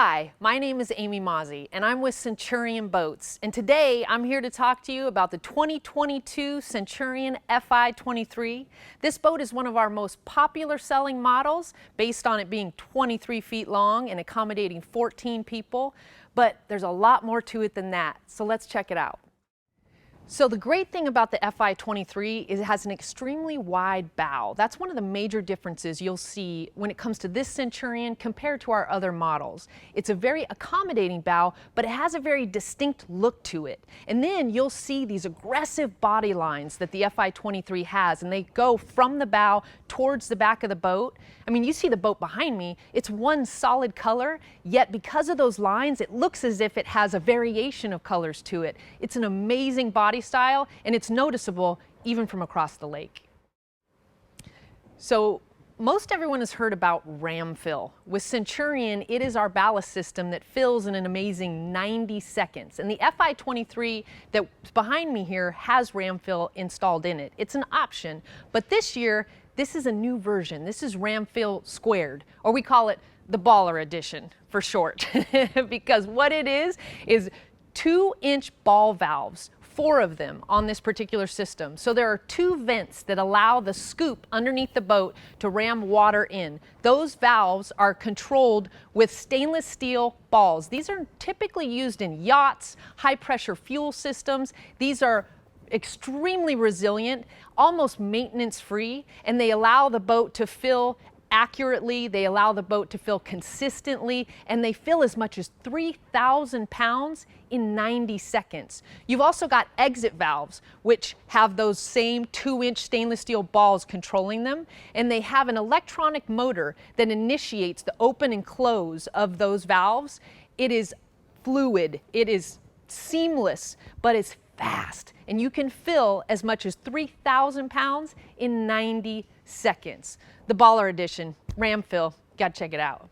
Hi, my name is Amy Mozzie and I'm with Centurion Boats, and today I'm here to talk to you about the 2022 Centurion Fi23. This boat is one of our most popular selling models based on it being 23 feet long and accommodating 14 people, but there's a lot more to it than that, so let's check it out. So the great thing about the Fi23 is it has an extremely wide bow. That's one of the major differences you'll see when it comes to this Centurion compared to our other models. It's a very accommodating bow, but it has a very distinct look to it. And then you'll see these aggressive body lines that the Fi23 has, and they go from the bow towards the back of the boat. I mean, you see the boat behind me, it's one solid color, yet because of those lines, it looks as if it has a variation of colors to it. It's an amazing body style, and it's noticeable even from across the lake. So most everyone has heard about ram fill. With Centurion, it is our ballast system that fills in an amazing 90 seconds. And the Fi23 that's behind me here has ram fill installed in it. It's an option, but this year, this is a new version. This is ram fill squared, or we call it the baller edition for short, because what it is 2-inch ball valves, 4 of them on this particular system. So there are 2 vents that allow the scoop underneath the boat to ram water in. Those valves are controlled with stainless steel balls. These are typically used in yachts, high pressure fuel systems. These are extremely resilient, almost maintenance free, and they allow the boat to fill accurately, they allow the boat to fill consistently, and they fill as much as 3,000 pounds in 90 seconds. You've also got exit valves, which have those same 2-inch stainless steel balls controlling them, and they have an electronic motor that initiates the open and close of those valves. It is fluid, it is seamless, but it's fast, and you can fill as much as 3,000 pounds in 90 seconds. The baller edition, ram fill, gotta check it out.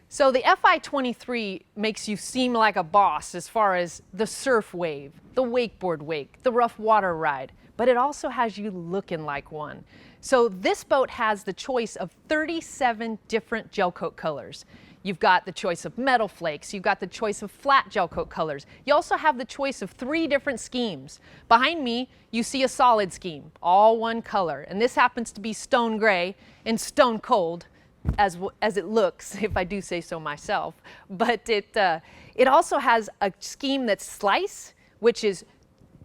So the Fi23 makes you seem like a boss as far as the surf wave, the wakeboard wake, the rough water ride, but it also has you looking like one. So this boat has the choice of 37 different gel coat colors. You've got the choice of metal flakes, you've got the choice of flat gel coat colors. You also have the choice of 3 different schemes. Behind me, you see a solid scheme, all one color. And this happens to be stone gray and stone cold, as it looks, if I do say so myself. But it also has a scheme that's slice, which is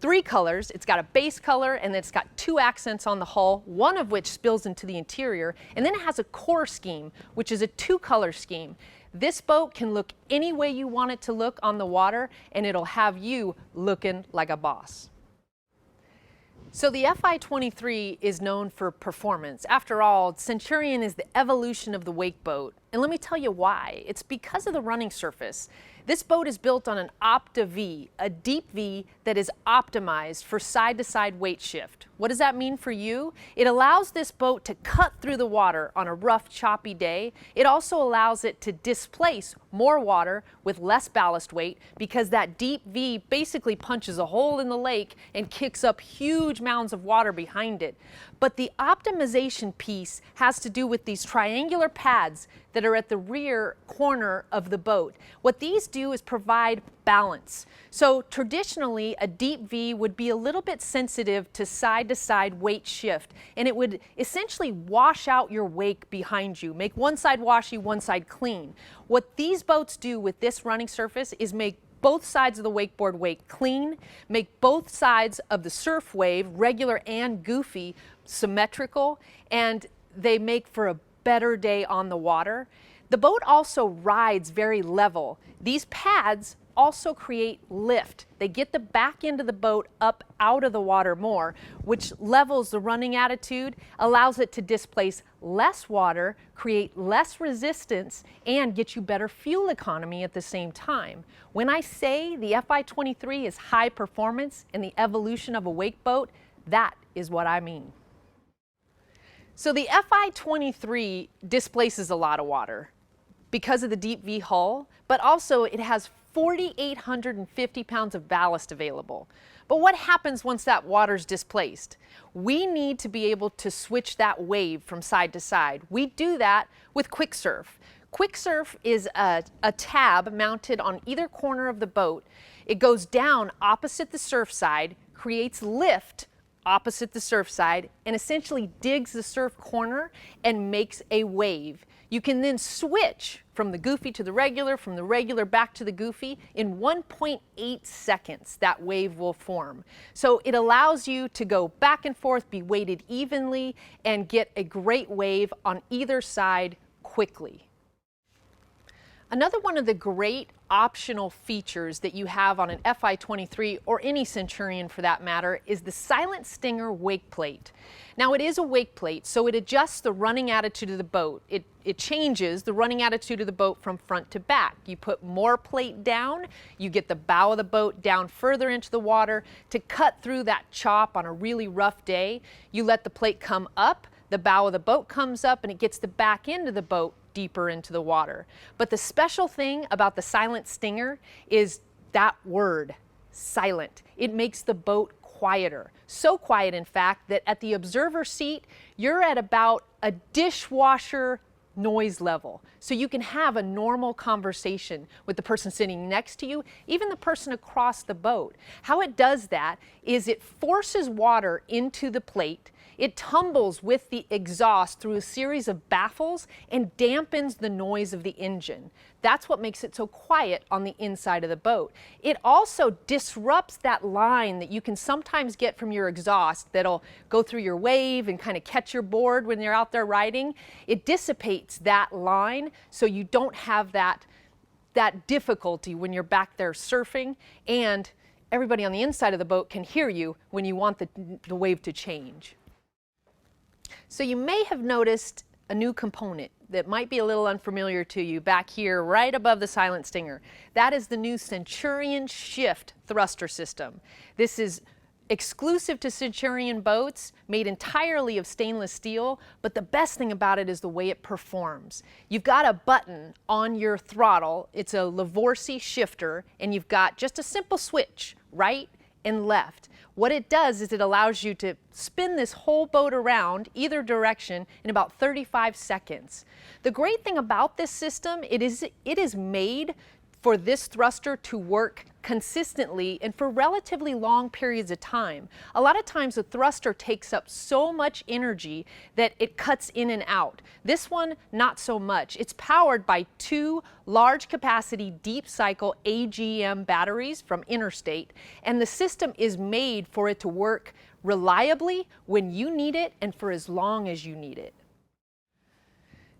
3 colors. It's got a base color, and then it's got 2 accents on the hull, one of which spills into the interior, and then it has a core scheme, which is a 2-color scheme. This boat can look any way you want it to look on the water, and it'll have you looking like a boss. So the Fi23 is known for performance. After all, Centurion is the evolution of the wake boat. And let me tell you why. It's because of the running surface. This boat is built on an Opta V, a deep V that is optimized for side-to-side weight shift. What does that mean for you? It allows this boat to cut through the water on a rough, choppy day. It also allows it to displace more water with less ballast weight, because that deep V basically punches a hole in the lake and kicks up huge mounds of water behind it. But the optimization piece has to do with these triangular pads that are at the rear corner of the boat. What these do is provide balance. So traditionally, a deep V would be a little bit sensitive to side-to-side weight shift, and it would essentially wash out your wake behind you, make one side washy, one side clean. What these boats do with this running surface is make both sides of the wakeboard wake clean, make both sides of the surf wave, regular and goofy, symmetrical, and they make for a better day on the water. The boat also rides very level. These pads also create lift. They get the back end of the boat up out of the water more, which levels the running attitude, allows it to displace less water, create less resistance, and get you better fuel economy at the same time. When I say the Fi23 is high performance and the evolution of a wake boat, that is what I mean. So the Fi23 displaces a lot of water because of the deep V hull, but also it has 4,850 pounds of ballast available. But what happens once that water's displaced? We need to be able to switch that wave from side to side. We do that with quick surf. Quick surf is a tab mounted on either corner of the boat. It goes down opposite the surf side, creates lift opposite the surf side, and essentially digs the surf corner and makes a wave. You can then switch from the goofy to the regular, from the regular back to the goofy. In 1.8 seconds, that wave will form. So it allows you to go back and forth, be weighted evenly, and get a great wave on either side quickly. Another one of the great optional features that you have on an Fi23 or any Centurion for that matter is the Silent Stinger wake plate. Now it is a wake plate, so it adjusts the running attitude of the boat. It changes the running attitude of the boat from front to back. You put more plate down, you get the bow of the boat down further into the water to cut through that chop on a really rough day. You let the plate come up, the bow of the boat comes up, and it gets the back end of the boat deeper into the water. But the special thing about the Silent Stinger is that word, silent. It makes the boat quieter. So quiet, in fact, that at the observer seat, you're at about a dishwasher noise level. So you can have a normal conversation with the person sitting next to you, even the person across the boat. How it does that is it forces water into the plate. It tumbles with the exhaust through a series of baffles and dampens the noise of the engine. That's what makes it so quiet on the inside of the boat. It also disrupts that line that you can sometimes get from your exhaust that'll go through your wave and kind of catch your board when you're out there riding. It dissipates that line so you don't have that difficulty when you're back there surfing, and everybody on the inside of the boat can hear you when you want the wave to change. So you may have noticed a new component that might be a little unfamiliar to you back here right above the Silent Stinger. That is the new Centurion Shift thruster system. This is exclusive to Centurion boats, made entirely of stainless steel, but the best thing about it is the way it performs. You've got a button on your throttle. It's a Lavorsi shifter, and you've got just a simple switch, right and left. What it does is it allows you to spin this whole boat around either direction in about 35 seconds. The great thing about this system, it is made for this thruster to work consistently and for relatively long periods of time. A lot of times the thruster takes up so much energy that it cuts in and out. This one, not so much. It's powered by two large capacity deep cycle AGM batteries from Interstate, and the system is made for it to work reliably when you need it and for as long as you need it.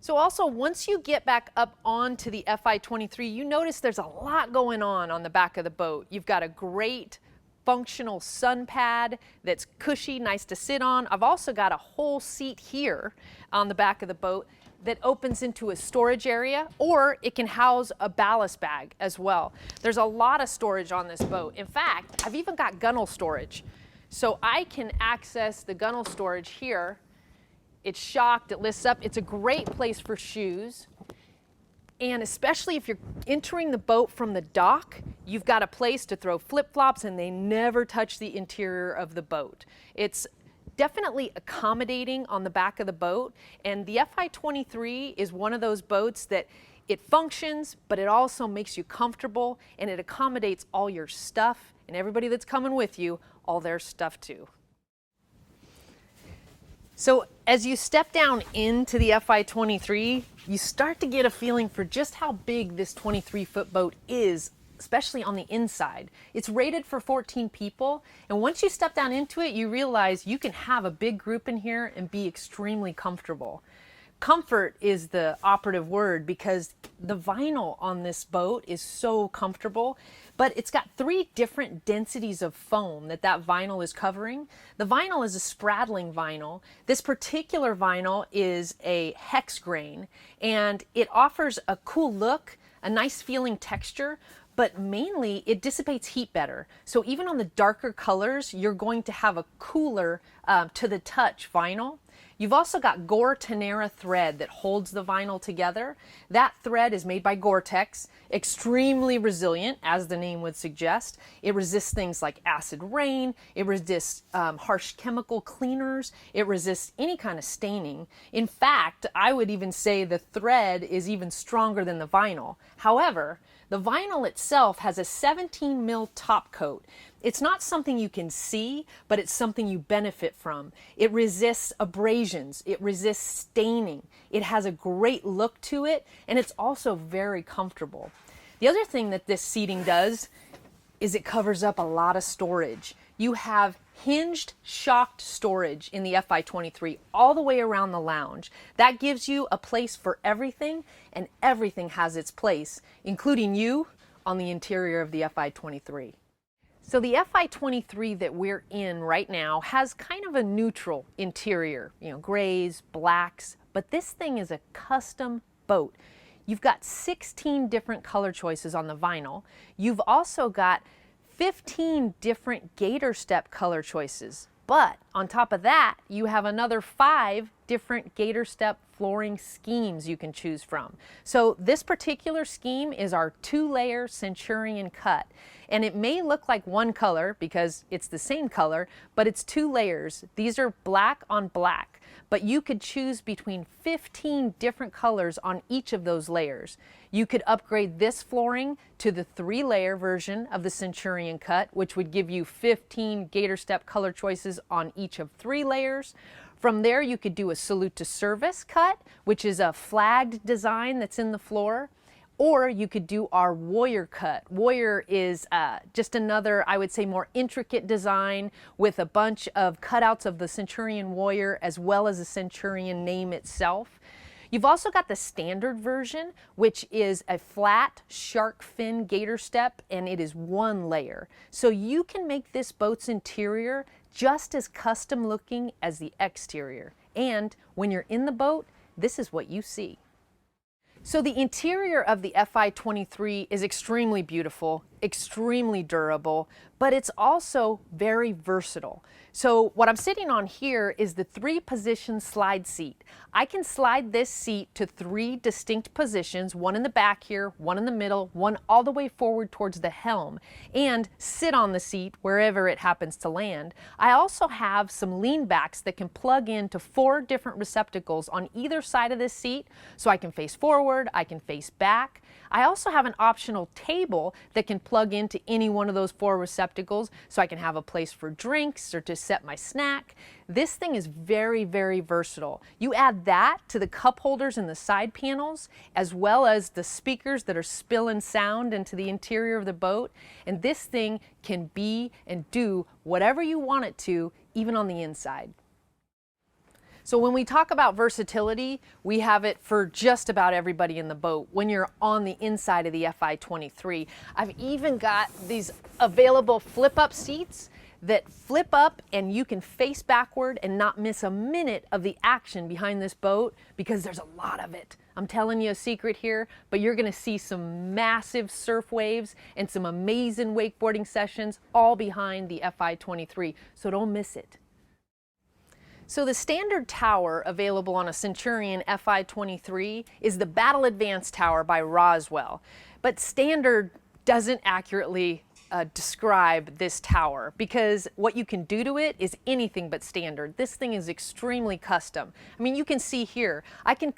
So also, once you get back up onto the Fi23, you notice there's a lot going on the back of the boat. You've got a great functional sun pad that's cushy, nice to sit on. I've also got a whole seat here on the back of the boat that opens into a storage area, or it can house a ballast bag as well. There's a lot of storage on this boat. In fact, I've even got gunnel storage. So I can access the gunnel storage here. It's shocked, it lifts up. It's a great place for shoes. And especially if you're entering the boat from the dock, you've got a place to throw flip-flops and they never touch the interior of the boat. It's definitely accommodating on the back of the boat. And the Fi23 is one of those boats that it functions, but it also makes you comfortable, and it accommodates all your stuff and everybody that's coming with you, all their stuff too. So as you step down into the Fi23, you start to get a feeling for just how big this 23-foot boat is, especially on the inside. It's rated for 14 people, and once you step down into it, you realize you can have a big group in here and be extremely comfortable. Comfort is the operative word because the vinyl on this boat is so comfortable, but it's got 3 different densities of foam that vinyl is covering. The vinyl is a spraddling vinyl. This particular vinyl is a hex grain, and it offers a cool look, a nice feeling texture, but mainly it dissipates heat better. So even on the darker colors, you're going to have a cooler to the touch vinyl. You've also got Gore Tenera thread that holds the vinyl together. That thread is made by Gore-Tex, extremely resilient, as the name would suggest. It resists things like acid rain, it resists harsh chemical cleaners, it resists any kind of staining. In fact, I would even say the thread is even stronger than the vinyl. However, the vinyl itself has a 17 mil top coat. It's not something you can see, but it's something you benefit from. It resists abrasions, it resists staining, it has a great look to it, and it's also very comfortable. The other thing that this seating does is it covers up a lot of storage. You have hinged shocked storage in the Fi23 all the way around the lounge. That gives you a place for everything, and everything has its place, including you on the interior of the Fi23. So the Fi23 that we're in right now has kind of a neutral interior, grays, blacks, but this thing is a custom boat. You've got 16 different color choices on the vinyl. You've also got 15 different gator step color choices. But on top of that, you have another 5 different gator step flooring schemes you can choose from. So this particular scheme is our 2-layer Centurion cut. And it may look like one color because it's the same color, but it's 2 layers. These are black on black, but you could choose between 15 different colors on each of those layers. You could upgrade this flooring to the 3-layer version of the Centurion cut, which would give you 15 gator step color choices on each of 3 layers. From there, you could do a salute to service cut, which is a flagged design that's in the floor. Or you could do our warrior cut. Warrior is just another, I would say, more intricate design with a bunch of cutouts of the Centurion warrior as well as the Centurion name itself. You've also got the standard version, which is a flat shark fin gator step, and it is 1 layer. So you can make this boat's interior just as custom looking as the exterior. And when you're in the boat, this is what you see. So the interior of the Fi23 is extremely beautiful, extremely durable, but it's also very versatile. So what I'm sitting on here is the 3-position slide seat. I can slide this seat to 3 distinct positions, one in the back here, one in the middle, one all the way forward towards the helm, and sit on the seat wherever it happens to land. I also have some lean backs that can plug into 4 different receptacles on either side of this seat, so I can face forward, I can face back. I also have an optional table that can plug into any one of those 4 receptacles, so I can have a place for drinks or to set my snack. This thing is very, very versatile. You add that to the cup holders in the side panels, as well as the speakers that are spilling sound into the interior of the boat, and this thing can be and do whatever you want it to, even on the inside. So when we talk about versatility, we have it for just about everybody in the boat when you're on the inside of the Fi23. I've even got these available flip-up seats that flip up and you can face backward and not miss a minute of the action behind this boat because there's a lot of it. I'm telling you a secret here, but you're gonna see some massive surf waves and some amazing wakeboarding sessions all behind the Fi23, so don't miss it. So the standard tower available on a Centurion Fi23 is the Battle Advance Tower by Roswell, but standard doesn't accurately describe this tower because what you can do to it is anything but standard. This thing is extremely custom. I mean, you can see here, I can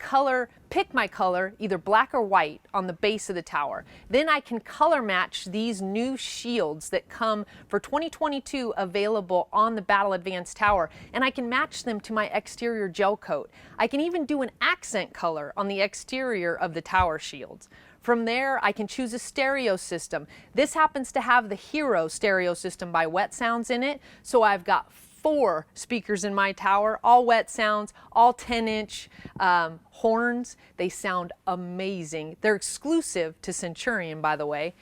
pick my color, either black or white, on the base of the tower. Then I can color match these new shields that come for 2022 available on the Battle Advance Tower, and I can match them to my exterior gel coat. I can even do an accent color on the exterior of the tower shields. From there, I can choose a stereo system. This happens to have the Hero stereo system by Wet Sounds in it, so I've got 4 speakers in my tower, all Wet Sounds, all 10-inch horns. They sound amazing. They're exclusive to Centurion, by the way.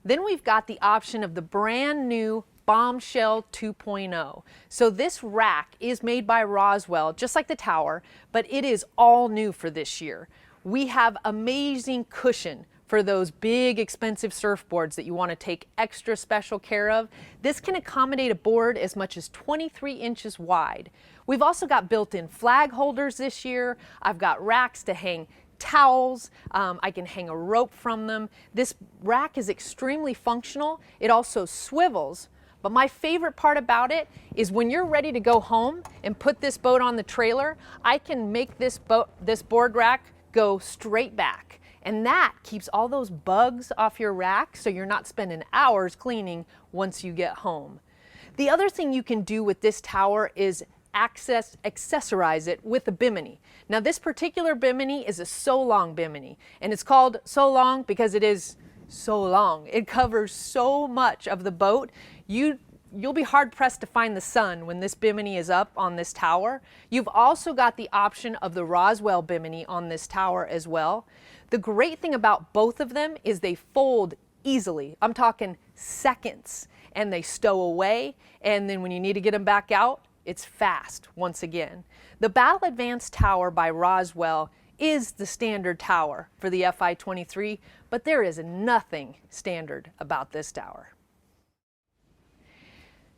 Then we've got the option of the brand new Bombshell 2.0. So this rack is made by Roswell, just like the tower, but it is all new for this year. We have amazing cushion for those big expensive surfboards that you want to take extra special care of. This can accommodate a board as much as 23 inches wide. We've also got built-in flag holders this year. I've got racks to hang towels. I can hang a rope from them. This rack is extremely functional. It also swivels. But my favorite part about it is when you're ready to go home and put this boat on the trailer, I can make this board rack go straight back. And that keeps all those bugs off your rack so you're not spending hours cleaning once you get home. The other thing you can do with this tower is accessorize it with a Bimini. Now this particular Bimini is a so long Bimini, and it's called so long because it is so long. It covers so much of the boat. You'll be hard pressed to find the sun when this Bimini is up on this tower. You've also got the option of the Roswell Bimini on this tower as well. The great thing about both of them is they fold easily. I'm talking seconds, and they stow away, and then when you need to get them back out, it's fast once again. The Battle Advanced Tower by Roswell is the standard tower for the Fi23, but there is nothing standard about this tower.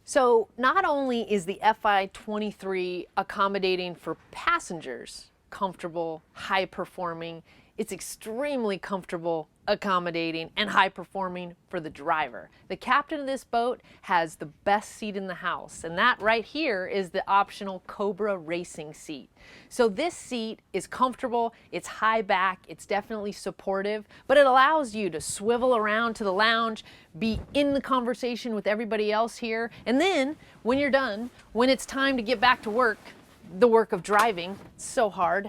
So not only is the Fi23 accommodating for passengers, comfortable, high performing, it's extremely comfortable, accommodating, and high performing for the driver. The captain of this boat has the best seat in the house, and that right here is the optional Cobra racing seat. So this seat is comfortable, it's high back, it's definitely supportive, but it allows you to swivel around to the lounge, be in the conversation with everybody else here, and then when you're done, when it's time to get back to work, the work of driving, it's so hard,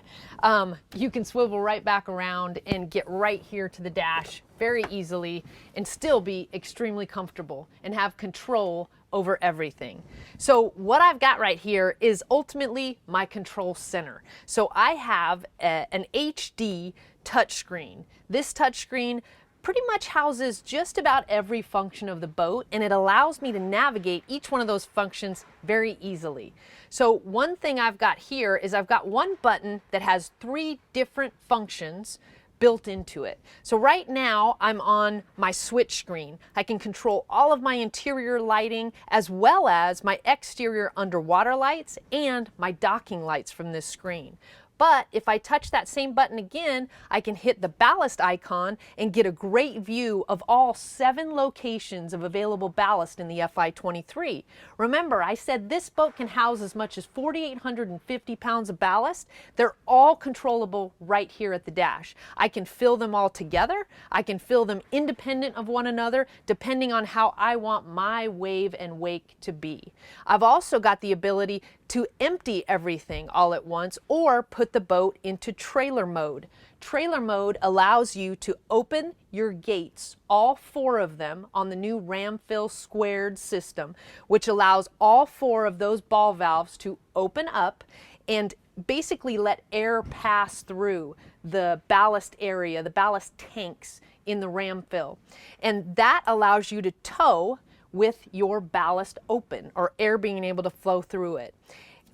you can swivel right back around and get right here to the dash very easily and still be extremely comfortable and have control over everything. So what I've got right here is ultimately my control center. So I have an HD touchscreen. This touchscreen pretty much houses just about every function of the boat, and it allows me to navigate each one of those functions very easily. So one thing I've got here is I've got one button that has 3 different functions built into it. So right now I'm on my switch screen. I can control all of my interior lighting as well as my exterior underwater lights and my docking lights from this screen. But if I touch that same button again, I can hit the ballast icon and get a great view of all 7 locations of available ballast in the Fi23. Remember, I said this boat can house as much as 4,850 pounds of ballast. They're all controllable right here at the dash. I can fill them all together. I can fill them independent of one another, depending on how I want my wave and wake to be. I've also got the ability to empty everything all at once or put the boat into trailer mode. Trailer mode allows you to open your gates, all 4 of them, on the new ram fill squared system, which allows all 4 of those ball valves to open up and basically let air pass through the ballast area, the ballast tanks in the ram fill. And that allows you to tow with your ballast open, or air being able to flow through it.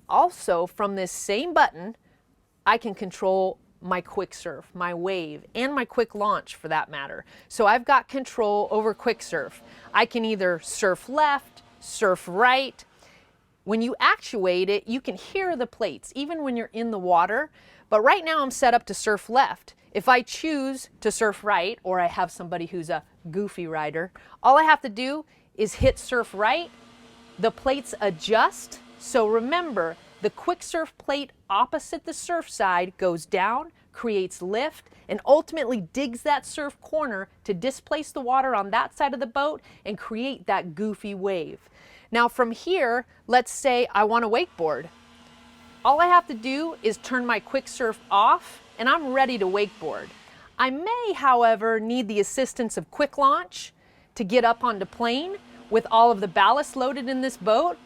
Also, from this same button, I can control my quick surf, my wave, and my quick launch for that matter. So I've got control over quick surf. I can either surf left, surf right. When you actuate it, you can hear the plates, even when you're in the water. But right now I'm set up to surf left. If I choose to surf right, or I have somebody who's a goofy rider, all I have to do is hit surf right, the plates adjust. So remember, the quick surf plate opposite the surf side goes down, creates lift, and ultimately digs that surf corner to displace the water on that side of the boat and create that goofy wave. Now from here, let's say I want to wakeboard. All I have to do is turn my quick surf off and I'm ready to wakeboard. I may, however, need the assistance of quick launch to get up onto plane with all of the ballast loaded in this boat,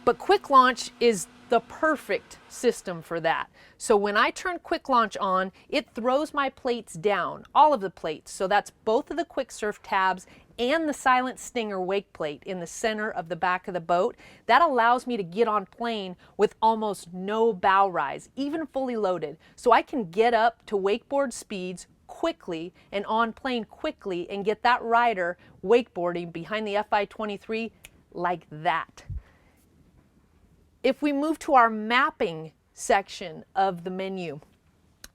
but quick launch is the perfect system for that. So when I turn quick launch on, it throws my plates down, all of the plates. So that's both of the quick surf tabs and the Silent Stinger wake plate in the center of the back of the boat. That allows me to get on plane with almost no bow rise, even fully loaded. So I can get up to wakeboard speeds quickly and on plane quickly and get that rider wakeboarding behind the Fi23 like that. If we move to our mapping section of the menu,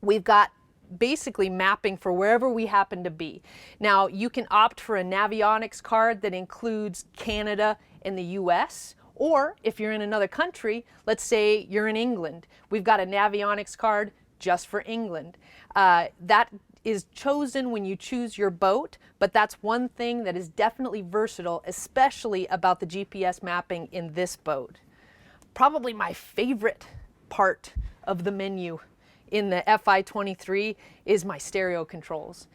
we've got basically mapping for wherever we happen to be. Now, you can opt for a Navionics card that includes Canada and the US, or if you're in another country, let's say you're in England, we've got a Navionics card just for England. That is chosen when you choose your boat, but that's one thing that is definitely versatile, especially about the GPS mapping in this boat. Probably my favorite part of the menu in the Fi23 is my stereo controls.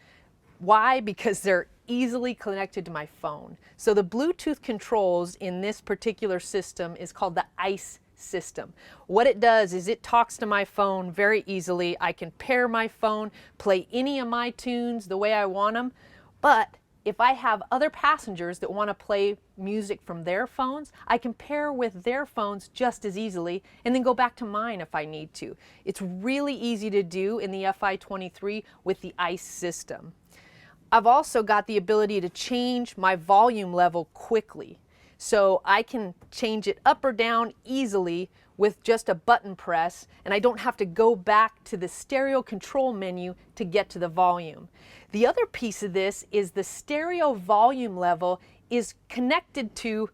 Why? Because they're easily connected to my phone. So the Bluetooth controls in this particular system is called the ICE system. What it does is it talks to my phone very easily. I can pair my phone, play any of my tunes the way I want them, but if I have other passengers that want to play music from their phones, I can pair with their phones just as easily and then go back to mine if I need to. It's really easy to do in the Fi23 with the ICE system. I've also got the ability to change my volume level quickly. So I can change it up or down easily with just a button press, and I don't have to go back to the stereo control menu to get to the volume. The other piece of this is the stereo volume level is connected to,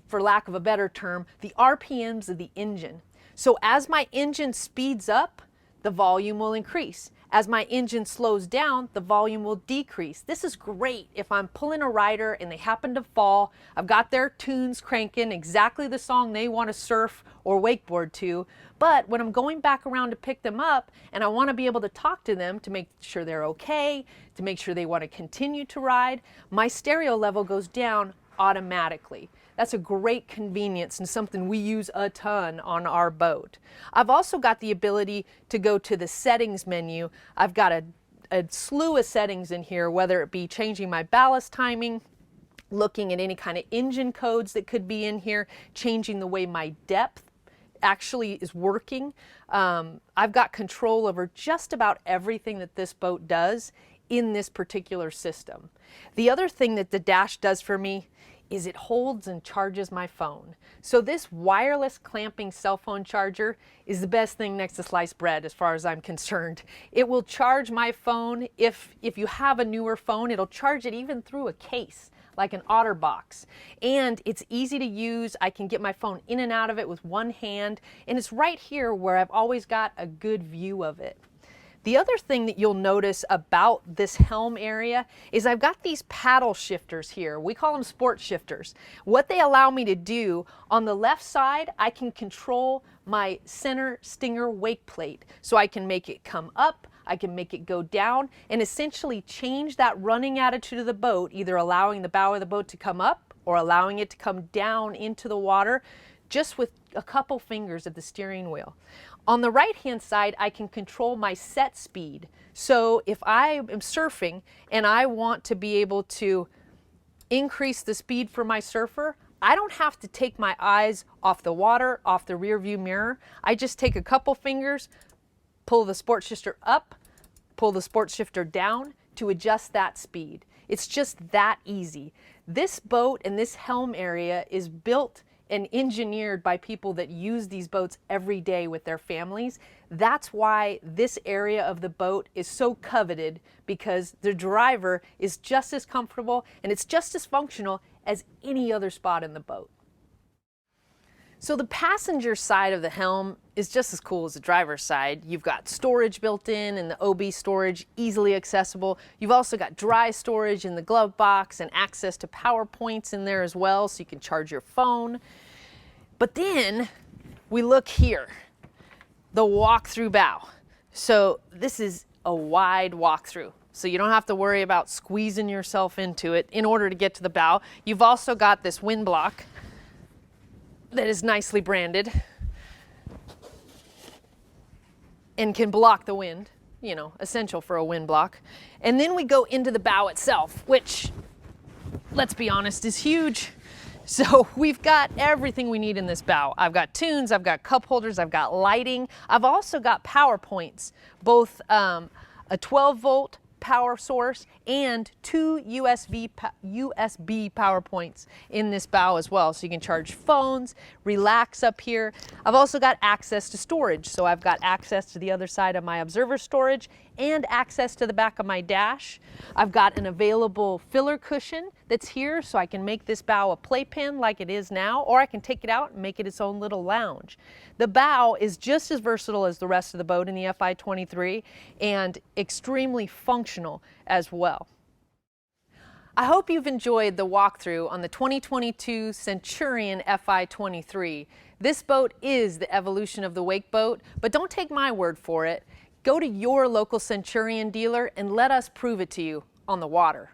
for lack of a better term, the RPMs of the engine. So as my engine speeds up, the volume will increase. As my engine slows down, the volume will decrease. This is great if I'm pulling a rider and they happen to fall. I've got their tunes cranking, exactly the song they want to surf or wakeboard to. But when I'm going back around to pick them up and I want to be able to talk to them to make sure they're okay, to make sure they want to continue to ride, my stereo level goes down automatically. That's a great convenience and something we use a ton on our boat. I've also got the ability to go to the settings menu. I've got a slew of settings in here, whether it be changing my ballast timing, looking at any kind of engine codes that could be in here, changing the way my depth actually is working. I've got control over just about everything that this boat does in this particular system. The other thing that the dash does for me is it holds and charges my phone. So this wireless clamping cell phone charger is the best thing next to sliced bread as far as I'm concerned. It will charge my phone. If you have a newer phone, it'll charge it even through a case, like an OtterBox. And it's easy to use. I can get my phone in and out of it with one hand, and it's right here where I've always got a good view of it. The other thing that you'll notice about this helm area is I've got these paddle shifters here. We call them sport shifters. What they allow me to do, on the left side, I can control my center stinger wake plate. So I can make it come up, I can make it go down, and essentially change that running attitude of the boat, either allowing the bow of the boat to come up or allowing it to come down into the water, just with a couple fingers of the steering wheel. On the right-hand side, I can control my set speed. So if I am surfing and I want to be able to increase the speed for my surfer, I don't have to take my eyes off the water, off the rear view mirror. I just take a couple fingers, pull the sport shifter up, pull the sport shifter down to adjust that speed. It's just that easy. This boat and this helm area is built and engineered by people that use these boats every day with their families. That's why this area of the boat is so coveted, because the driver is just as comfortable and it's just as functional as any other spot in the boat. So the passenger side of the helm is just as cool as the driver's side. You've got storage built in and the OB storage easily accessible. You've also got dry storage in the glove box and access to power points in there as well, so you can charge your phone. But then we look here, the walk-through bow. So this is a wide walk-through, so you don't have to worry about squeezing yourself into it in order to get to the bow. You've also got this wind block that is nicely branded and can block the wind, you know, essential for a wind block. And then we go into the bow itself, which, let's be honest, is huge. So we've got everything we need in this bow. I've got tunes, I've got cup holders, I've got lighting. I've also got power points, both a 12 volt power source and 2 USB power points in this bow as well. So you can charge phones, relax up here. I've also got access to storage. So I've got access to the other side of my observer storage and access to the back of my dash. I've got an available filler cushion that's here, so I can make this bow a playpen like it is now, or I can take it out and make it its own little lounge. The bow is just as versatile as the rest of the boat in the Fi23 and extremely functional as well. I hope you've enjoyed the walkthrough on the 2022 Centurion Fi23. This boat is the evolution of the wake boat, but don't take my word for it. Go to your local Centurion dealer and let us prove it to you on the water.